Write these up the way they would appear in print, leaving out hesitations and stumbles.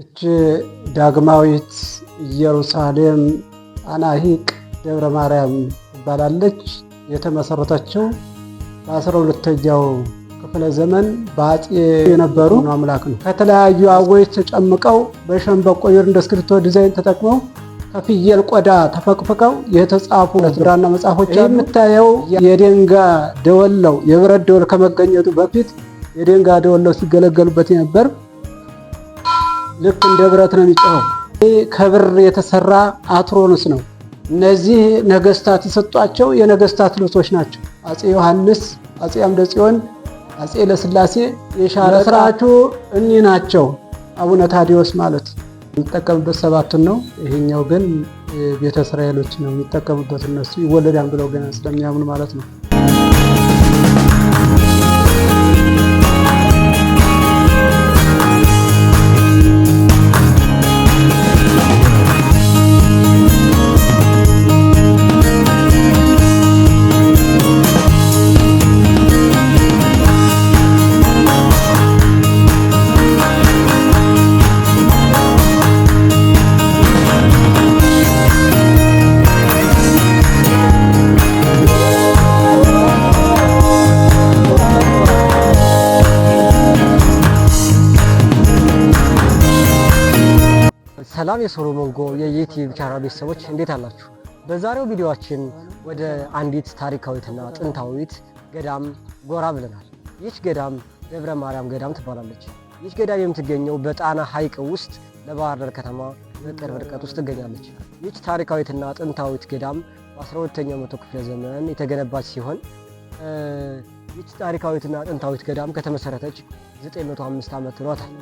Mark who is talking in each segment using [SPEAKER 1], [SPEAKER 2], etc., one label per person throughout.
[SPEAKER 1] እች ዳግማዊት ኢየሩሳሌም ጣና ሐይቅ ደብረ ማርያም ትባላለች። የተመሰረተችው በ12ኛው ክፍለ ዘመን በአፄ የነበሩ አምላክ ነው። ከተለያዩ አወይት ተጨምቀው በሸንበቆ እንደ እስክሪብቶ ዲዛይን ተጠቅመው ከፍየል ቆዳ ተፈቅፍቀው የተጻፉ ብራና መጽሐፎች አሉ። የምታየው የደንጋይ ደወለው የብረት ደወል ከመገኘቱ በፊት የደንጋይ ደወለው ሲገለገሉበት ነበር። ልክ እንደ ብረት ነው የሚጮኸው። ከብር የተሰራ አትሮንስ ነው። እነዚህ ነገስታት የሰጧቸው የነገስታት ልብሶች ናቸው። አፄ ዮሐንስ፣ አፄ አምደ ጽዮን፣ አፄ ለስላሴ የሻለ ስርዓቱ እኒህ ናቸው። አቡነ ታዲዮስ ማለት የሚጠቀምበት ሰባቱን ነው። ይሄኛው ግን ቤተ እስራኤሎች ነው የሚጠቀሙበት። እነሱ ይወለዳል ብለው ገና ስለሚያምኑ ማለት ነው።
[SPEAKER 2] ሰላም የሶሎሞን ጎ የዩቲዩብ ቻናል ቤተሰቦች እንዴት አላችሁ? በዛሬው ቪዲዮአችን ወደ አንዲት ታሪካዊትና ጥንታዊት ገዳም ጎራ ብለናል። ይህች ገዳም ደብረ ማርያም ገዳም ትባላለች። ይህች ገዳም የምትገኘው በጣና ሐይቅ ውስጥ ለባህር ዳር ከተማ በቅርብ ርቀት ውስጥ ትገኛለች። ይህች ታሪካዊትና ጥንታዊት ገዳም በ12ኛው መቶ ክፍለ ዘመን የተገነባች ሲሆን ይህች ታሪካዊትና ጥንታዊት ገዳም ከተመሰረተች 905 ዓመት ሆኗታል።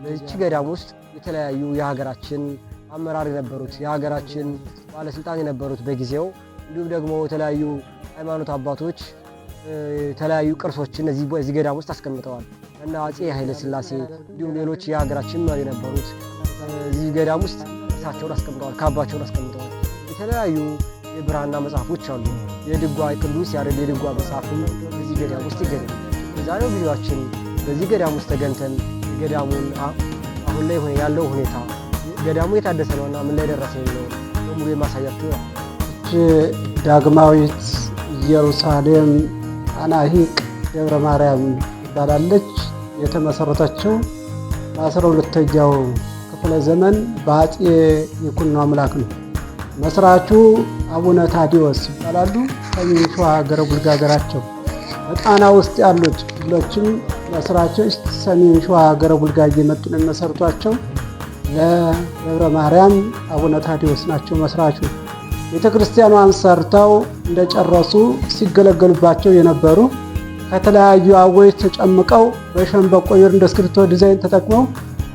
[SPEAKER 2] በዚች ገዳም ውስጥ የተለያዩ የሀገራችን አመራር የነበሩት የሀገራችን ባለስልጣን የነበሩት በጊዜው እንዲሁም ደግሞ የተለያዩ ሃይማኖት አባቶች የተለያዩ ቅርሶችን እዚህ ገዳም ውስጥ አስቀምጠዋል እና አፄ ኃይለ ሥላሴ እንዲሁም ሌሎች የሀገራችን መሪ የነበሩት እዚህ ገዳም ውስጥ እሳቸውን አስቀምጠዋል፣ ካባቸውን አስቀምጠዋል። የተለያዩ የብራና መጽሐፎች አሉ። የድጓ ቅዱስ ያሬድ የድጓ መጽሐፍም እዚህ ገዳም ውስጥ ይገኛል። በዛሬው ቪዲዮአችን በዚህ ገዳም ውስጥ ተገኝተን ገዳሙን አሁን ላይ ያለው ሁኔታ ገዳሙ የታደሰ ነውና ምን ላይ ደረሰ የሚለው በሙሉ የማሳያችሁ ነው።
[SPEAKER 1] እች ዳግማዊት ኢየሩሳሌም ጣና ሐይቅ ደብረ ማርያም ትባላለች። የተመሰረተችው በ12ኛው ክፍለ ዘመን በአፄ ይኩኖ አምላክ ነው። መስራቹ አቡነ ታዲዮስ ይባላሉ። ሰሜን ሸዋ ሀገረ ቡልጋ ሀገራቸው በጣና ውስጥ ያሉት ሁሎችም መስራቾች ሰሜን ሸዋ ሀገረ ቡልጋ እየመጡ ነው የሚመሰርቷቸው። ለደብረ ማርያም አቡነ ታዲዮስ ናቸው መስራቹ። ቤተ ክርስቲያኗን ሰርተው እንደጨረሱ ሲገለገሉባቸው የነበሩ ከተለያዩ አወይት ተጨምቀው በሸንበቆ እንደ እስክሪብቶ ዲዛይን ተጠቅመው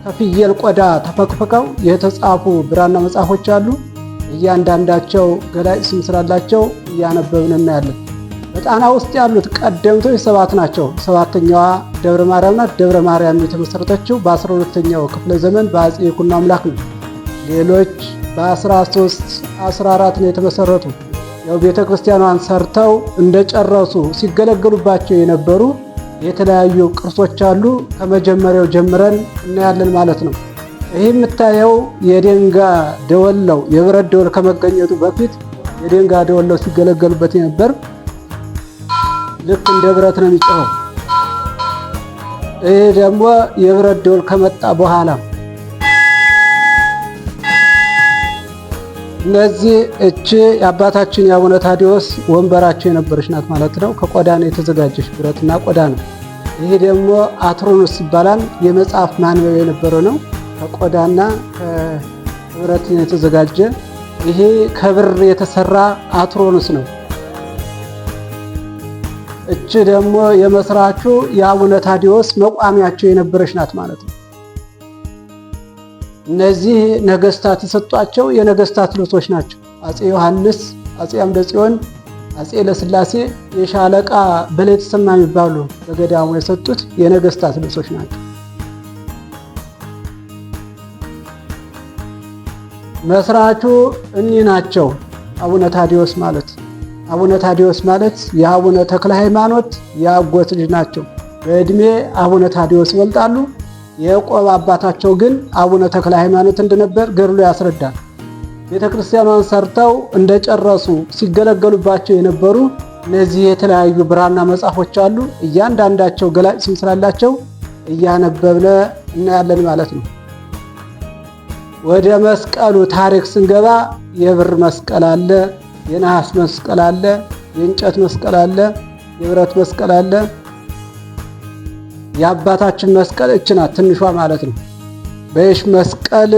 [SPEAKER 1] ከፍየል ቆዳ ተፈቅፍቀው የተጻፉ ብራና መጽሐፎች አሉ። እያንዳንዳቸው ገላጭ ስም ስላላቸው እያነበብን እናያለን። በጣና ውስጥ ያሉት ቀደምቶች 7 ናቸው። 7ኛዋ ደብረ ማርያም ናት። ደብረ ማርያም የተመሰረተችው በ12ኛው ክፍለ ዘመን በአፄ ይኩኖ አምላክ ነው። ሌሎች በ13፣ 14 ነው የተመሰረቱ። ያው ቤተ ክርስቲያኗን ሰርተው እንደጨረሱ ሲገለገሉባቸው የነበሩ የተለያዩ ቅርሶች አሉ። ከመጀመሪያው ጀምረን እናያለን ማለት ነው። ይህ የምታየው የደንጋይ ደወለው የብረት ደወል ከመገኘቱ በፊት የደንጋይ ደወለው ሲገለገሉበት ነበር። ልክ እንደ ብረት ነው የሚጮኸው። ይህ ደግሞ የብረት ደወል ከመጣ በኋላ እነዚህ እቺ የአባታችን የአቡነ ታዲዮስ ወንበራቸው የነበረች ናት ማለት ነው። ከቆዳ ነው የተዘጋጀች፣ ብረትና ቆዳ ነው። ይሄ ደግሞ አትሮኖስ ይባላል። የመጽሐፍ ማንበብ የነበረ ነው። ከቆዳና ከብረት የተዘጋጀ ይሄ ከብር የተሰራ አትሮንስ ነው። እቺ ደግሞ የመስራቹ የአቡነ ታዲዮስ መቋሚያቸው የነበረች ናት ማለት ነው። እነዚህ ነገስታት የሰጧቸው የነገስታት ልብሶች ናቸው። አፄ ዮሐንስ፣ አፄ አምደ ጽዮን፣ አፄ ለስላሴ የሻለቃ በላይ ተሰማ የሚባሉ በገዳሙ የሰጡት የነገስታት ልብሶች ናቸው። መስራቹ እኒህ ናቸው። አቡነ ታዲዮስ ማለት አቡነ ታዲዮስ ማለት የአቡነ ተክለ ሃይማኖት የአጎት ልጅ ናቸው። በእድሜ አቡነ ታዲዮስ ይበልጣሉ። የያዕቆብ አባታቸው ግን አቡነ ተክለ ሃይማኖት እንደነበር ገድሉ ያስረዳል። ቤተ ክርስቲያኗን ሰርተው እንደጨረሱ ሲገለገሉባቸው የነበሩ እነዚህ የተለያዩ ብራና መጽሐፎች አሉ። እያንዳንዳቸው ገላጭ ስም ስላላቸው እያነበብነ እናያለን ማለት ነው። ወደ መስቀሉ ታሪክ ስንገባ የብር መስቀል አለ፣ የነሐስ መስቀል አለ፣ የእንጨት መስቀል አለ፣ የብረት መስቀል አለ። የአባታችን መስቀል እች ናት፣ ትንሿ ማለት ነው። በየሽ መስቀል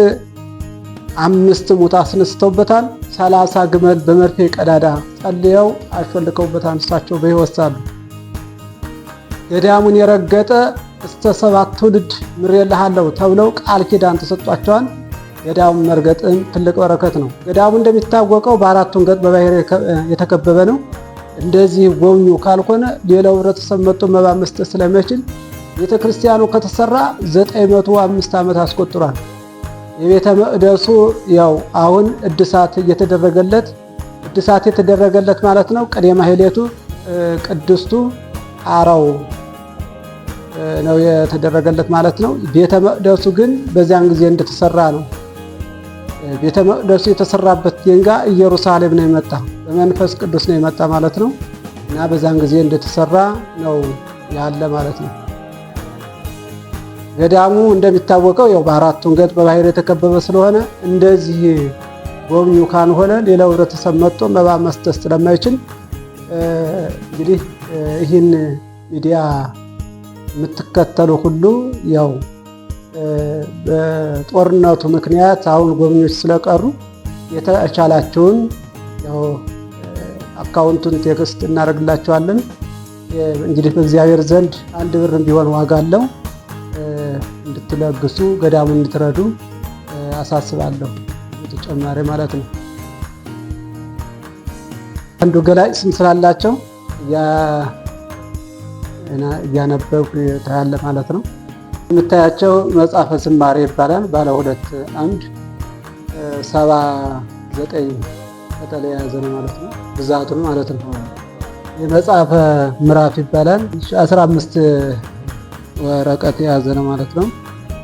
[SPEAKER 1] 5 ሙት አስነስተውበታል። 30 ግመል በመርፌ ቀዳዳ ጸልየው አሾልከውበታል። እሳቸው በሕይወት ሳሉ ገዳሙን የረገጠ እስከ 7 ትውልድ ምሬልሃለሁ ተብለው ቃል ኪዳን ተሰጧቸዋል። ገዳሙን መርገጥም ትልቅ በረከት ነው። ገዳሙ እንደሚታወቀው በአራቱም ገጥ በባህር የተከበበ ነው። እንደዚህ ጎብኙ ካልሆነ ሌላው ህብረተሰብ መጥቶ መባ መስጠት ስለማይችል ቤተ ክርስቲያኑ ከተሰራ 905 ዓመት አስቆጥሯል። የቤተ መቅደሱ ያው አሁን እድሳት የተደረገለት ማለት ነው። ቅኔ ማህሌቱ ቅድስቱ አራው ነው የተደረገለት ማለት ነው። ቤተ መቅደሱ ግን በዚያን ጊዜ እንደተሰራ ነው። ቤተ መቅደሱ የተሰራበት ድንጋይ ኢየሩሳሌም ነው የመጣ፣ በመንፈስ ቅዱስ ነው የመጣ ማለት ነው። እና በዛን ጊዜ እንደተሰራ ነው ያለ ማለት ነው። ገዳሙ እንደሚታወቀው ያው በአራቱም ገጥ በባህር የተከበበ ስለሆነ እንደዚህ ጎብኙ ካልሆነ ሌላው ህብረተሰብ መጥቶ መባ መስጠት ስለማይችል እንግዲህ ይህን ሚዲያ የምትከተሉ ሁሉ ያው በጦርነቱ ምክንያት አሁን ጎብኚዎች ስለቀሩ የተቻላቸውን ያው አካውንቱን ቴክስት እናደርግላቸዋለን። እንግዲህ በእግዚአብሔር ዘንድ 1 ብርም ቢሆን ዋጋ አለው። እንድትለግሱ ገዳሙን እንድትረዱ አሳስባለሁ። ተጨማሪ ማለት ነው። አንዱ ገላጭ ስም ስላላቸው እያነበብኩ ታያለ ማለት ነው። የምታያቸው መጽሐፈ ዝማሬ ይባላል። ባለ 2 አምድ 79 ቅጠል የያዘ ነው ማለት ነው። ብዛቱን ማለት ነው። የመጽሐፈ ምዕራፍ ይባላል። 15 ወረቀት የያዘ ነው ማለት ነው።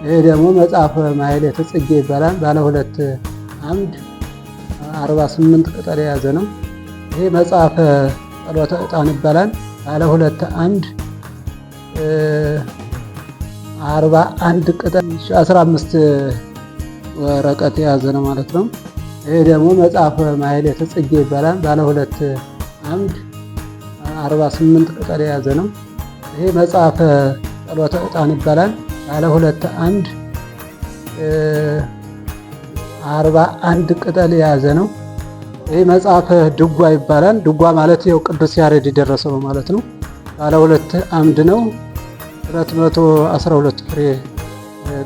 [SPEAKER 1] ይሄ ደግሞ መጽሐፈ ማሕሌተ ጽጌ ይባላል። ባለ 2 አምድ 48 ቅጠል የያዘ ነው። ይሄ መጽሐፈ ጸሎተ ዕጣን ይባላል። ባለ 2 አምድ 41 ቅጠል 15 ወረቀት የያዘ ነው ማለት ነው። ይሄ ደግሞ መጽሐፈ ማሕሌተ ጽጌ ይባላል። ባለ 2 አምድ 48 ቅጠል የያዘ ነው። ይሄ መጽሐፈ ጸሎተ ዕጣን ይባላል። ባለ 2 አምድ 41 ቅጠል የያዘ ነው። ይሄ መጽሐፈ ድጓ ይባላል። ድጓ ማለት ያው ቅዱስ ያሬድ የደረሰው ነው ማለት ነው። ባለ 2 አምድ ነው። 212 ፍሬ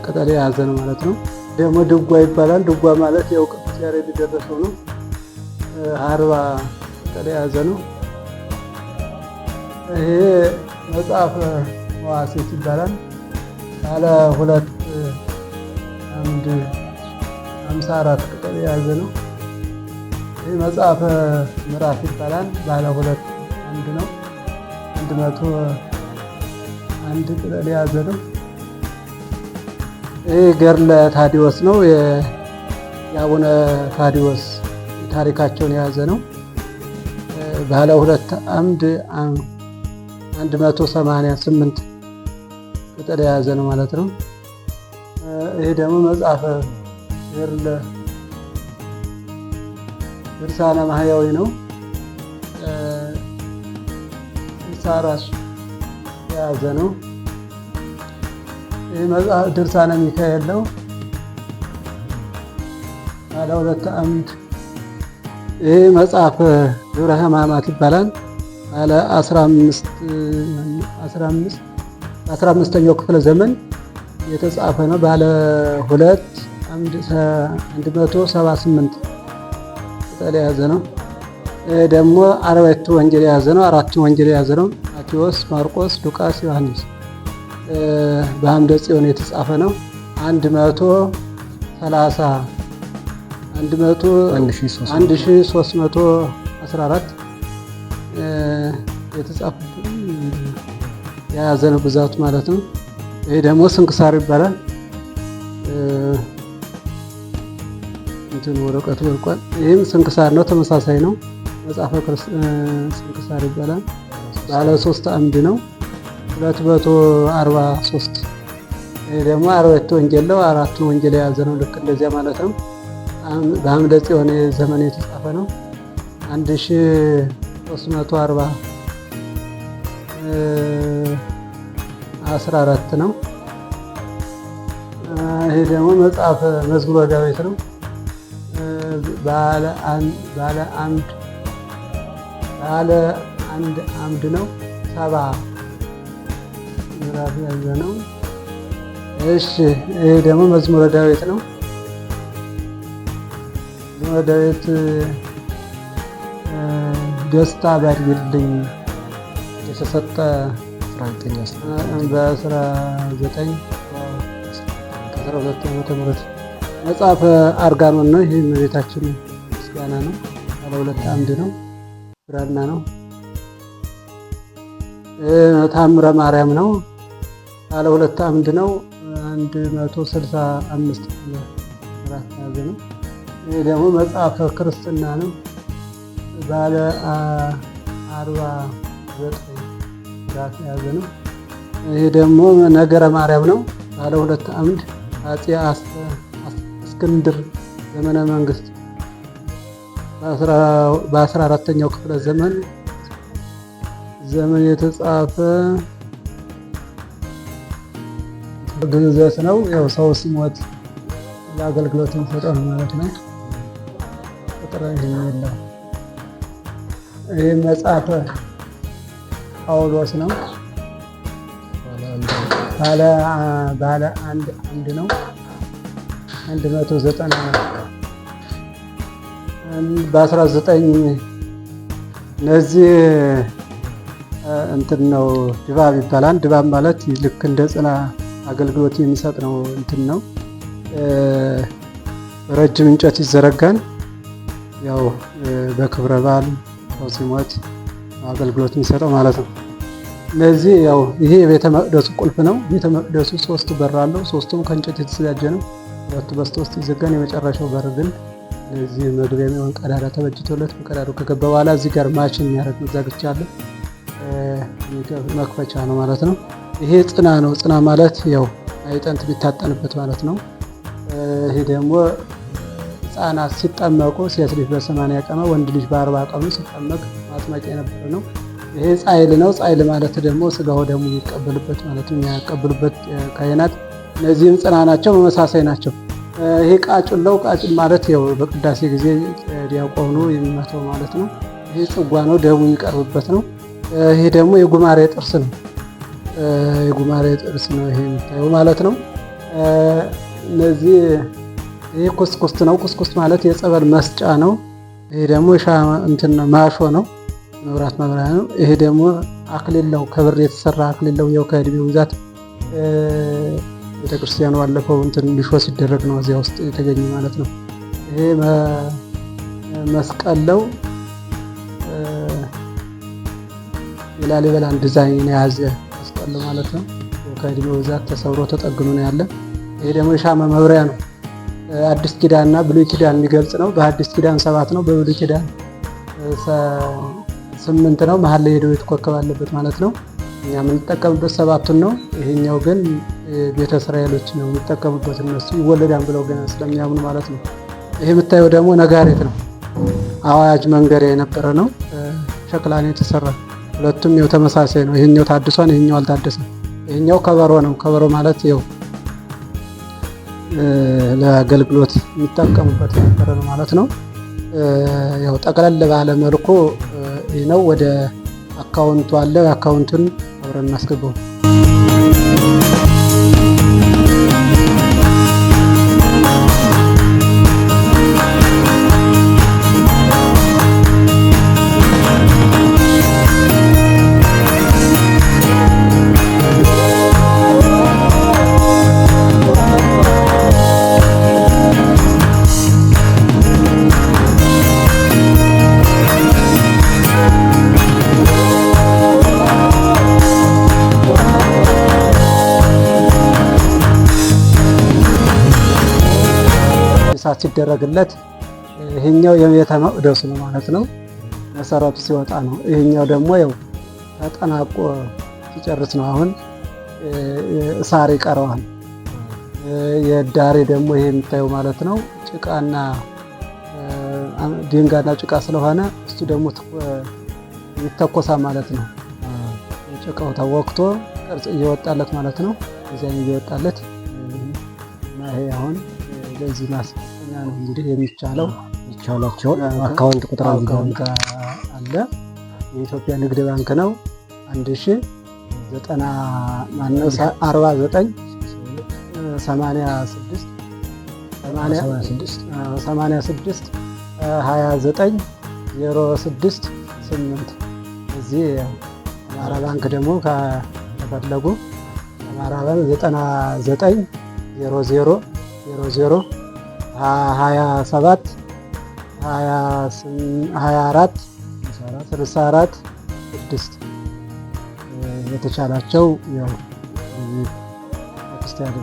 [SPEAKER 1] ቅጠል የያዘ ነው ማለት ነው። ደግሞ ድጓ ይባላል። ድጓ ማለት ያው ቅዱስ ያሬድ የደረሰው ነው። 40 ቅጠል የያዘ ነው። ይሄ መጽሐፈ መዋሥዕት ይባላል። ባለ 2 አምድ 54 ቅጠል የያዘ ነው። ይህ መጽሐፈ ምዕራፍ ይባላል። ባለ 2 አምድ ነው። 101 ቅጠል የያዘ ነው። ይህ ገድለ ታዲዎስ ነው። የአቡነ ታዲዎስ ታሪካቸውን የያዘ ነው። ባለ 2 አምድ 188 ቅጠል የያዘ ነው ማለት ነው። ይሄ ደግሞ መጽሐፈ ድርሳነ ማሕየዊ ነው። 64 የያዘ ነው። ይህ መጽሐፍ ድርሳነ ሚካኤል ነው። ባለ 2 አምድ። ይህ መጽሐፍ ግብረ ሕማማት ይባላል። ባለ 15ኛው ክፍለ ዘመን የተጻፈ ነው። ባለ 2 አምድ 178 ቅጠል የያዘ ነው። ደግሞ 40 ወንጌል የያዘ ነው። 4 ወንጌል የያዘ ነው። ማቴዎስ፣ ማርቆስ፣ ሉቃስ፣ ዮሐንስ። በአምደ ጽዮን የተጻፈ ነው። 1314 የተጻፉ የያዘ ነው ብዛቱ ማለት ነው። ይሄ ደግሞ ስንክሳር ይባላል። እንትን ወረቀቱ ወርቋል። ይህም ስንክሳር ነው፣ ተመሳሳይ ነው። መጽሐፈ ስንክሳር ይባላል። ባለ 3 አምድ ነው። 243 ይሄ ደግሞ 40 ወንጌል ነው። 4 ወንጌል የያዘ ነው። ልክ እንደዚያ ማለት ነው። በአምደ ጽዮን ዘመን የተጻፈ ነው። 1314 ነው። ይሄ ደግሞ መጽሐፈ መዝሙረ ዳዊት ነው። ባለ አንድ አምድ ነው። 70 ምዕራፍ ያዘ ነው። እሺ ይሄ ደግሞ መዝሙረ ዳዊት ነው። መዝሙረ ዳዊት ደስታ ባድርግልኝ የተሰጠ በ1912 ዓመተ ምህረት መጽሐፈ አርጋኖን ነው። ይህ እመቤታችን ምስጋና ነው። ባለ 2 አምድ ነው። ብራና ነው። ታምረ ማርያም ነው። ባለ 2 አምድ ነው። 165 ምዕራፍ የያዘ ነው። ይህ ደግሞ መጽሐፈ ክርስትና ነው። ባለ 49 ምዕራፍ የያዘ ነው። ይህ ደግሞ ነገረ ማርያም ነው። ባለ 2 አምድ አፄ እስክንድር ዘመነ መንግስት በ14ኛው ክፍለ ዘመን የተጻፈ ግዕዘት ነው። ያው ሰው ሲሞት ለአገልግሎት የሚሰጠው ማለት ነው። ቁጥር የለው። ይህ መጽሐፈ ጳውሎስ ነው። ባለ 1 አምድ ነው። 190 በ19 እነዚህ እንትን ነው። ድባብ ይባላል። ድባብ ማለት ልክ እንደ ጽና አገልግሎት የሚሰጥ ነው። እንትን ነው። ረጅም እንጨት ይዘረጋል። ያው በክብረ በዓል ሰው ሲሞት አገልግሎት የሚሰጠው ማለት ነው። እነዚህ ያው ይሄ የቤተ መቅደሱ ቁልፍ ነው። ቤተ መቅደሱ 3 በር አለው። 3ቱም ከእንጨት የተዘጋጀ ነው። 2 በስተ-ውስጥ ይዘጋል። የመጨረሻው በር ግን ለዚህ መግቢያ የሚሆን ቀዳዳ ተበጅቶለት በቀዳዳው ከገባ በኋላ እዚህ ጋር ማች የሚያደርግ መዛግቻ አለ። መክፈቻ ነው ማለት ነው። ይሄ ጽና ነው። ጽና ማለት ያው አይጠንት ቢታጠንበት ማለት ነው። ይሄ ደግሞ ሕፃናት ሲጠመቁ ሴት ልጅ በ80 ቀኗ ወንድ ልጅ በ40 ቀኑ ሲጠመቅ ማጥመቂያ የነበረ ነው። ይሄ ጻይል ነው። ጻይል ማለት ደግሞ ስጋው ደግሞ የሚቀበልበት ማለት ነው። የሚያቀብሉበት ካህናት እነዚህም ጽና ናቸው። መመሳሳይ ናቸው። ይሄ ቃጭለው። ቃጭል ማለት ያው በቅዳሴ ጊዜ ዲያቆኑ የሚመታው ማለት ነው። ይሄ ጽዋ ነው። ደሙ የሚቀርብበት ነው። ይሄ ደግሞ የጉማሬ ጥርስ ነው። የጉማሬ ጥርስ ነው ይሄ የሚታየው ማለት ነው። እነዚህ ይሄ ኩስኩስት ነው። ኩስኩስት ማለት የጸበል መስጫ ነው። ይሄ ደግሞ ማሾ ነው። መብራት መብሪያ ነው። ይሄ ደግሞ አክሊል ነው። ከብር የተሰራ አክሊል ነው። ያው ከእድሜው ብዛት ቤተክርስቲያኑ ባለፈው ሊሾ ሲደረግ ነው እዚያ ውስጥ የተገኘ ማለት ነው። ይሄ መስቀል ነው። የላሊበላን ዲዛይን የያዘ መስቀል ነው ማለት ነው። ከእድሜው ብዛት ተሰብሮ ተጠግኖ ነው ያለ። ይሄ ደግሞ የሻማ መብሪያ ነው። አዲስ ኪዳንና ብሉይ ኪዳን የሚገልጽ ነው። በአዲስ ኪዳን 7 ነው። በብሉይ ኪዳን 8 ነው። መሀል ላይ ሄደው የተኮከብ አለበት ማለት ነው። እኛ የምንጠቀምበት 7ቱን ነው። ይሄኛው ግን ቤተ እስራኤሎች ነው የሚጠቀሙበት። እነሱ ይወለዳን ብለው ግን ስለሚያምኑ ማለት ነው። ይሄ የምታየው ደግሞ ነጋሪት ነው። አዋጅ መንገሪያ የነበረ ነው። ሸክላ ነው የተሰራ። ሁለቱም ያው ተመሳሳይ ነው። ይሄኛው ታድሷን፣ ይሄኛው አልታደሰም። ይሄኛው ከበሮ ነው። ከበሮ ማለት ያው ለአገልግሎት የሚጠቀሙበት የነበረ ነው ማለት ነው። ያው ጠቅለል ባለ መልኩ ነው። ወደ አካውንቱ አለ። አካውንቱን አብረን እናስገባው። እድሳት ሲደረግለት ይሄኛው የቤተ መቅደሱ ነው ማለት ነው። መሰረቱ ሲወጣ ነው። ይሄኛው ደግሞ ያው ተጠናቆ ሲጨርስ ነው። አሁን ሳር ይቀረዋል። የዳሬ ደግሞ ይሄ የምታየው ማለት ነው ጭቃና ድንጋይና ጭቃ ስለሆነ እሱ ደግሞ ይተኮሳል ማለት ነው። ጭቃው ተወክቶ ቅርጽ እየወጣለት ማለት ነው። ዲዛይን እየወጣለት እና ይሄ አሁን ለዚህ ማስፈጸሚያ ነው እንግዲህ
[SPEAKER 2] ይቻላቸውን አካውንት ቁጥር
[SPEAKER 1] አለ። የኢትዮጵያ ንግድ ባንክ ነው 1049 86 29 06 8 እዚህ አማራ ባንክ ደግሞ ከፈለጉ አማራ ባንክ 99 00 00 27 24 64 6 የተቻላቸው ያው ክርስቲያን